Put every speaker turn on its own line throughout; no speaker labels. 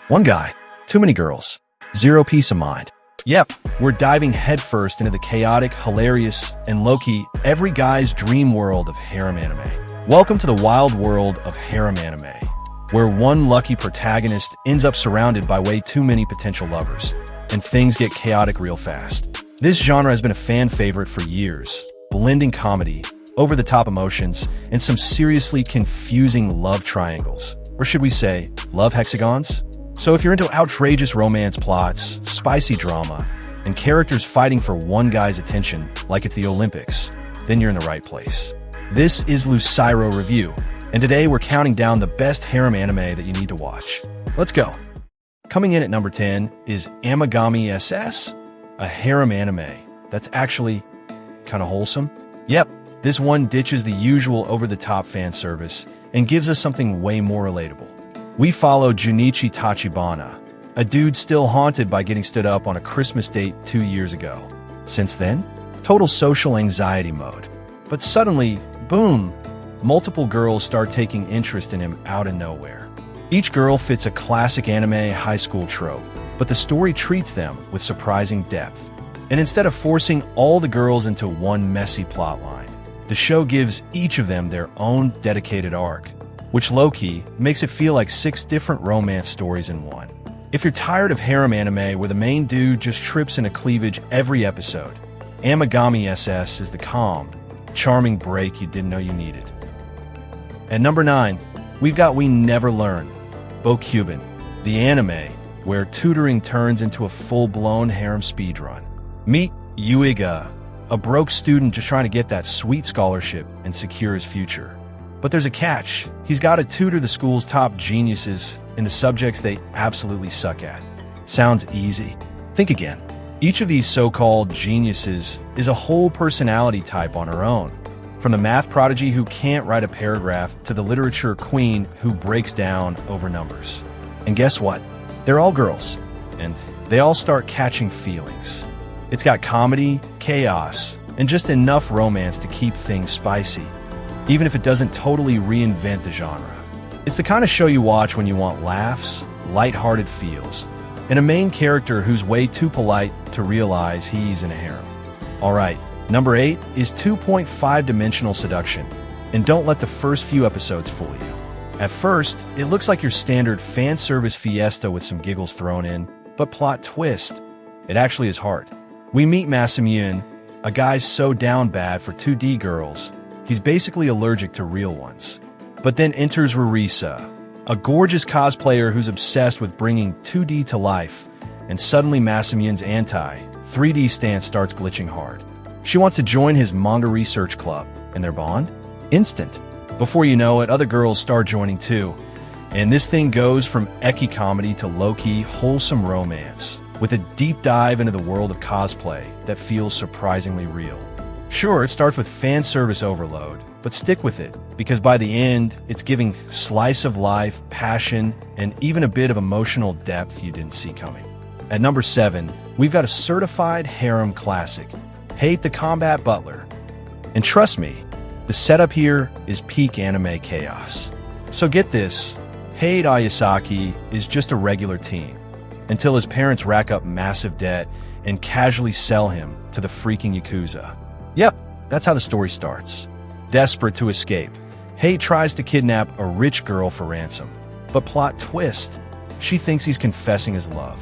One guy, too many girls, zero peace of mind. Yep, we're diving headfirst into the chaotic, hilarious, and low-key, every guy's dream world of harem anime. Welcome to the wild world of harem anime, where one lucky protagonist ends up surrounded by way too many potential lovers, and things get chaotic real fast. This genre has been a fan favorite for years, blending comedy, over-the-top emotions, and some seriously confusing love triangles. Or should we say, love hexagons? So if you're into outrageous romance plots, spicy drama, and characters fighting for one guy's attention like it's the Olympics, then you're in the right place. This is Luciro Review, and today we're counting down the best harem anime that you need to watch. Let's go. Coming in at number 10 is Amagami SS, a harem anime that's actually kind of wholesome. Yep, this one ditches the usual over-the-top fan service and gives us something way more relatable. We follow Junichi Tachibana, a dude still haunted by getting stood up on a Christmas date 2 years ago. Since then, total social anxiety mode. But suddenly, boom, multiple girls start taking interest in him out of nowhere. Each girl fits a classic anime high school trope, but the story treats them with surprising depth. And instead of forcing all the girls into one messy plotline, the show gives each of them their own dedicated arc, which low-key makes it feel like 6 different romance stories in one. If you're tired of harem anime where the main dude just trips into cleavage every episode, Amagami SS is the calm, charming break you didn't know you needed. At number 9, we've got We Never Learn, Bokuben, the anime where tutoring turns into a full-blown harem speedrun. Meet Yuiga, a broke student just trying to get that sweet scholarship and secure his future. But there's a catch. He's got to tutor the school's top geniuses in the subjects they absolutely suck at. Sounds easy. Think again. Each of these so-called geniuses is a whole personality type on her own. From the math prodigy who can't write a paragraph to the literature queen who breaks down over numbers. And guess what? They're all girls, and they all start catching feelings. It's got comedy, chaos, and just enough romance to keep things spicy, even if it doesn't totally reinvent the genre. It's the kind of show you watch when you want laughs, lighthearted feels, and a main character who's way too polite to realize he's in a harem. Alright, number 8 is 2.5 Dimensional Seduction, and don't let the first few episodes fool you. At first, it looks like your standard fan service fiesta with some giggles thrown in, but plot twist, it actually is hard. We meet Masamune, a guy so down bad for 2D girls, he's basically allergic to real ones. But then enters Rarisa, a gorgeous cosplayer who's obsessed with bringing 2D to life, and suddenly Masamune's anti-3D stance starts glitching hard. She wants to join his manga research club, and their bond? Instant. Before you know it, other girls start joining too, and this thing goes from Ecchi comedy to low-key, wholesome romance, with a deep dive into the world of cosplay that feels surprisingly real. Sure, it starts with fan service overload, but stick with it, because by the end, it's giving slice of life, passion, and even a bit of emotional depth you didn't see coming. At number 7, we've got a certified harem classic, Hate the Combat Butler. And trust me, the setup here is peak anime chaos. So get this, Hate Ayasaki is just a regular teen, until his parents rack up massive debt and casually sell him to the freaking Yakuza. Yep, that's how the story starts. Desperate to escape, Hate tries to kidnap a rich girl for ransom. But plot twist, she thinks he's confessing his love.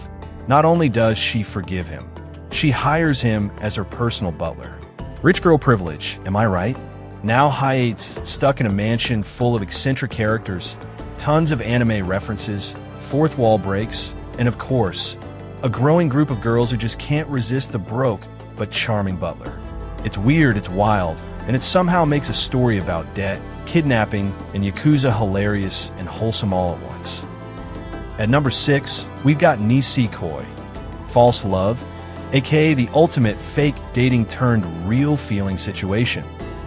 Not only does she forgive him, she hires him as her personal butler. Rich girl privilege, am I right? Now Hate's stuck in a mansion full of eccentric characters, tons of anime references, fourth wall breaks, and of course, a growing group of girls who just can't resist the broke but charming butler. It's weird, it's wild, and it somehow makes a story about debt, kidnapping, and Yakuza hilarious and wholesome all at once. At number 6, we've got Nisekoi, False Love, aka the ultimate fake dating turned real feeling situation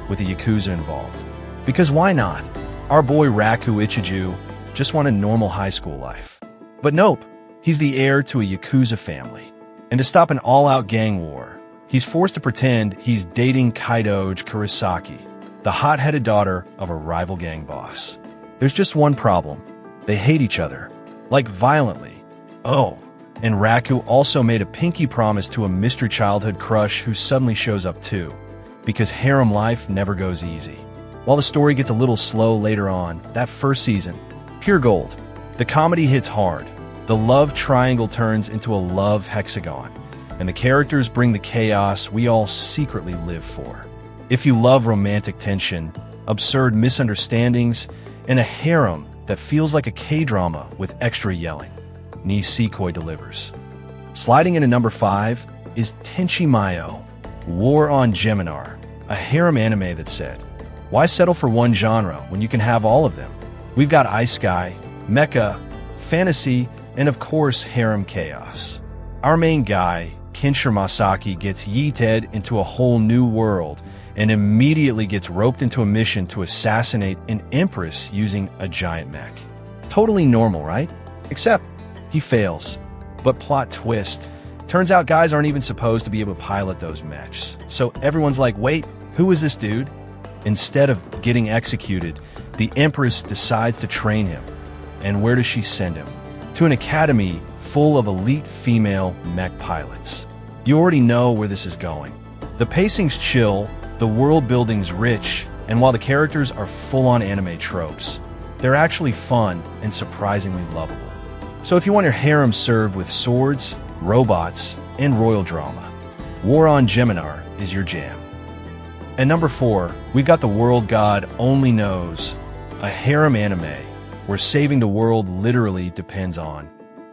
with a Yakuza involved. Because why not? Our boy Raku Ichiju just wanted normal high school life. But nope, he's the heir to a Yakuza family. And to stop an all-out gang war, he's forced to pretend he's dating Kaidoge Kurosaki, the hot-headed daughter of a rival gang boss. There's just one problem. They hate each other, like violently, Oh, and Raku also made a pinky promise to a mystery childhood crush who suddenly shows up too, because harem life never goes easy. While the story gets a little slow later on, that first season, pure gold. The comedy hits hard, the love triangle turns into a love hexagon, and the characters bring the chaos we all secretly live for. If you love romantic tension, absurd misunderstandings, and a harem that feels like a K-drama with extra yelling, Nisekoi delivers. Sliding into number 5 is Tenchi Muyo, War on Geminar, a harem anime that said, why settle for one genre when you can have all of them? We've got isekai, mecha, fantasy, and of course harem chaos. Our main guy, Kinshir Masaki, gets yeeted into a whole new world and immediately gets roped into a mission to assassinate an empress using a giant mech. Totally normal, right? Except he fails. But plot twist, turns out guys aren't even supposed to be able to pilot those mechs. So everyone's like, wait, who is this dude? Instead of getting executed, the empress decides to train him. And where does she send him? To an academy full of elite female mech pilots. You already know where this is going. The pacing's chill, the world building's rich, and while the characters are full-on anime tropes, they're actually fun and surprisingly lovable. So if you want your harem served with swords, robots, and royal drama, War on Geminar is your jam. At number 4, we've got The World God Only Knows, a harem anime where saving the world literally depends on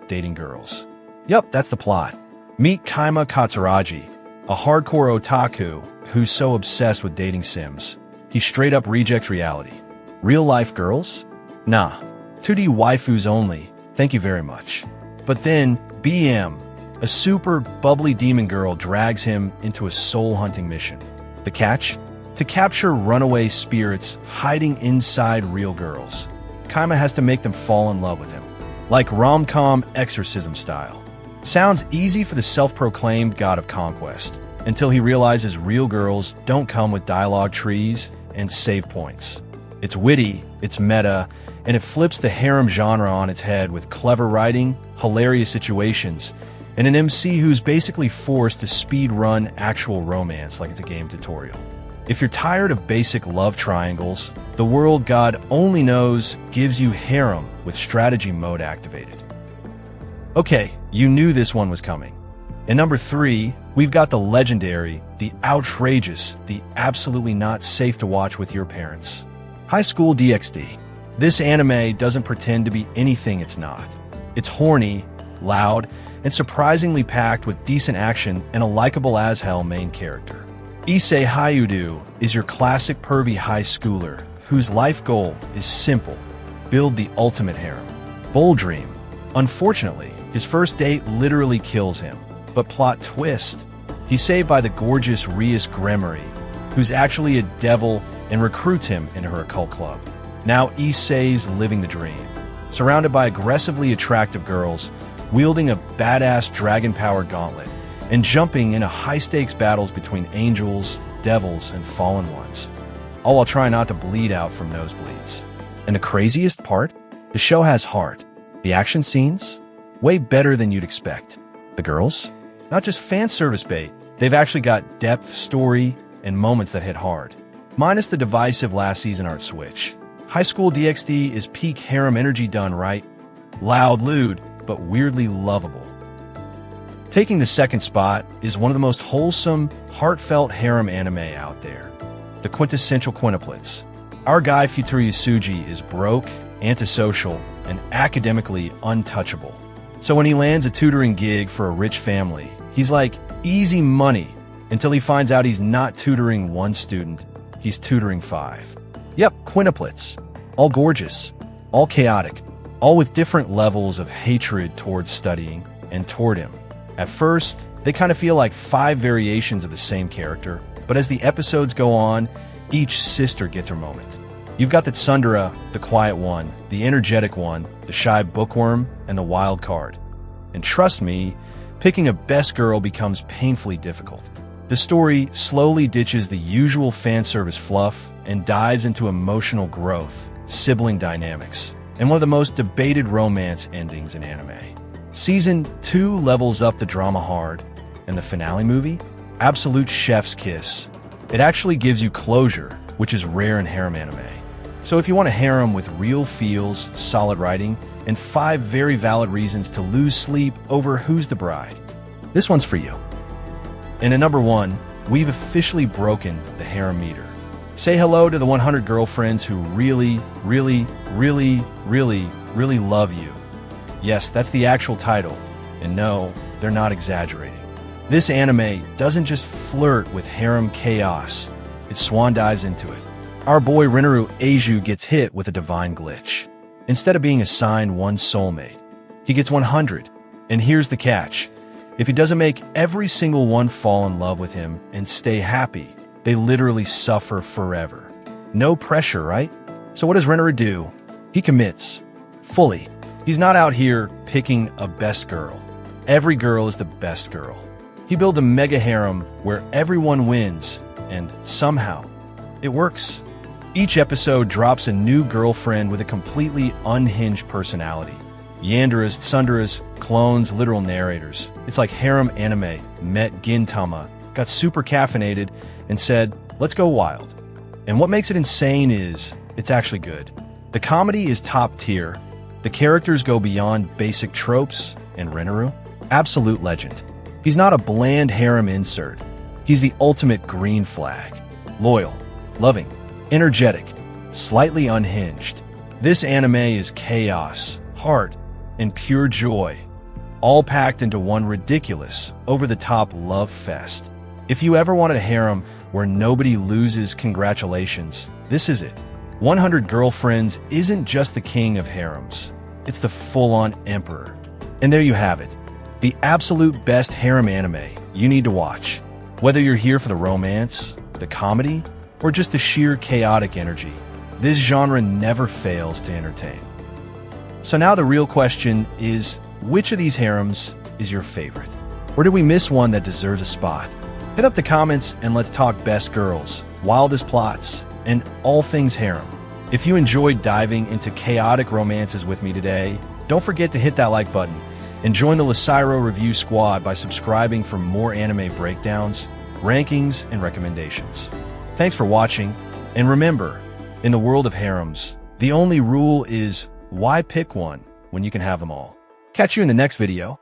dating girls. Yup, that's the plot. Meet Kaima Katsuragi, a hardcore otaku who's so obsessed with dating sims, he straight up rejects reality. Real-life girls? Nah. 2D waifus only, thank you very much. But then, BM, a super bubbly demon girl, drags him into a soul-hunting mission. The catch? To capture runaway spirits hiding inside real girls. Kaima has to make them fall in love with him, like rom-com exorcism style. Sounds easy for the self-proclaimed god of conquest, until he realizes real girls don't come with dialogue trees and save points. It's witty, it's meta, and it flips the harem genre on its head with clever writing, hilarious situations, and an MC who's basically forced to speed-run actual romance like it's a game tutorial. If you're tired of basic love triangles, The World God Only Knows gives you harem with strategy mode activated. Okay, you knew this one was coming. At number 3, we've got the legendary, the outrageous, the absolutely not safe to watch with your parents. School DxD. This anime doesn't pretend to be anything it's not. It's horny, loud, and surprisingly packed with decent action and a likable as hell main character. Issei Hayudu is your classic pervy high schooler whose life goal is simple: build the ultimate harem. Bold dream. Unfortunately, his first date literally kills him, but plot twist, he's saved by the gorgeous Rias Gremory, who's actually a devil and recruits him into her occult club. Now Issei's living the dream, surrounded by aggressively attractive girls, wielding a badass dragon-powered gauntlet, and jumping into high-stakes battles between angels, devils, and fallen ones, all while trying not to bleed out from nosebleeds. And the craziest part? The show has heart. The action scenes? Way better than you'd expect. The girls? Not just fan service bait, they've actually got depth, story, and moments that hit hard. Minus the divisive last season art switch. School DxD is peak harem energy done right. Loud, lewd, but weirdly lovable. Taking the second spot is one of the most wholesome, heartfelt harem anime out there. The Quintessential Quintuplets. Our guy Futuri Suji is broke, antisocial, and academically untouchable. So when he lands a tutoring gig for a rich family, he's like, easy money, until he finds out he's not tutoring one student, he's tutoring 5. Yep, quintuplets. All gorgeous, all chaotic, all with different levels of hatred towards studying and toward him. At first, they kind of feel like 5 variations of the same character, but as the episodes go on, each sister gets her moment. You've got the tsundere, the quiet one, the energetic one, the shy bookworm, and the wild card. And trust me, picking a best girl becomes painfully difficult. The story slowly ditches the usual fan service fluff and dives into emotional growth, sibling dynamics, and one of the most debated romance endings in anime. Season 2 levels up the drama hard, and the finale movie? Absolute chef's kiss. It actually gives you closure, which is rare in harem anime. So if you want a harem with real feels, solid writing, and 5 very valid reasons to lose sleep over who's the bride, this one's for you. And at number 1, we've officially broken the harem meter. Say hello to the 100 girlfriends who really, really, really, really, really love you. Yes, that's the actual title. And no, they're not exaggerating. This anime doesn't just flirt with harem chaos, it swan dives into it. Our boy Rinnoru Eiju gets hit with a divine glitch. Instead of being assigned one soulmate, he gets 100. And here's the catch. If he doesn't make every single one fall in love with him and stay happy, they literally suffer forever. No pressure, right? So what does Rinnoru do? He commits. Fully. He's not out here picking a best girl. Every girl is the best girl. He builds a mega harem where everyone wins, and somehow, it works. Each episode drops a new girlfriend with a completely unhinged personality. Yanderas, tsunderas, clones, literal narrators. It's like Harem Anime met Gintama, got super caffeinated, and said, let's go wild. And what makes it insane is, it's actually good. The comedy is top tier, the characters go beyond basic tropes, and Rinnoru, absolute legend. He's not a bland harem insert. He's the ultimate green flag. Loyal, loving, energetic, slightly unhinged. This anime is chaos, heart, and pure joy, all packed into one ridiculous, over-the-top love fest. If you ever wanted a harem where nobody loses, congratulations, this is it. 100 Girlfriends isn't just the king of harems. It's the full-on emperor. And there you have it. The absolute best harem anime you need to watch. Whether you're here for the romance, the comedy, or just the sheer chaotic energy, this genre never fails to entertain. So now the real question is, which of these harems is your favorite? Or did we miss one that deserves a spot? Hit up the comments and let's talk best girls, wildest plots, and all things harem. If you enjoyed diving into chaotic romances with me today, don't forget to hit that like button and join the Luciro review squad by subscribing for more anime breakdowns, rankings, and recommendations. Thanks for watching, and remember, in the world of harems, the only rule is why pick one when you can have them all. Catch you in the next video.